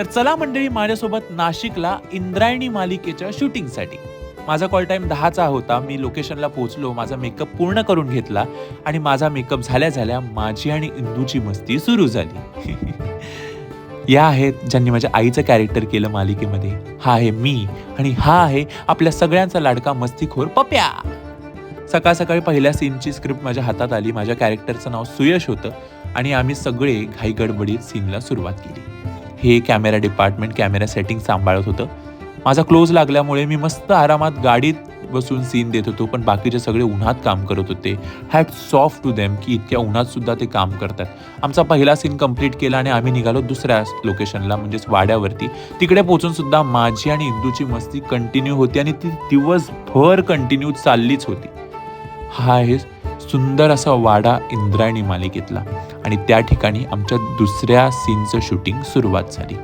तर चला मंडळी माझ्यासोबत नाशिकला इंद्रायणी मालिकेच्या शूटिंगसाठी. माझा कॉल टाईम 10चा होता. मी लोकेशनला पोहोचलो, माझा मेकअप पूर्ण करून घेतला आणि माझा मेकअप झाल्या झाल्या माझी आणि इंदूची मस्ती सुरू झाली. या आहेत ज्यांनी माझ्या आईचं कॅरेक्टर केलं मालिकेमध्ये. हा आहे मी आणि हा आहे आपल्या सगळ्यांचा लाडका मस्तीखोर पप्या. सकाळ सकाळी पहिल्या सीनची स्क्रिप्ट माझ्या हातात आली. माझ्या कॅरेक्टरचं नाव सुयश होतं आणि आम्ही सगळे घाई गडबडीत सीनला सुरुवात केली. हे कॅमेरा डिपार्टमेंट कॅमेरा सेटिंग सांभाळत होतं. माझा क्लोज लागल्यामुळे मी मस्त आरामात गाडीत बसून सीन देत होतो, पण बाकीचे सगळे उन्हात काम करत होते. हॅट्स ऑफ टू देम की इतक्या उन्हात सुद्धा ते काम करतात. आमचा पहिला सीन कंप्लीट केला आणि आम्ही निघालो दुसऱ्या लोकेशनला म्हणजेच वाड्यावरती. तिकडे पोहोचून सुद्धा माझी आणि इंदूची मस्ती कंटिन्यू होती आणि ती दिवसभर कंटिन्यू चाललीच होती. हा आहे सुंदर असा वाडा इंद्रायणी मालिकेतला आणि त्या ठिकाणी आमच्या दुसऱ्या सीनचं शूटिंग सुरुवात झाली.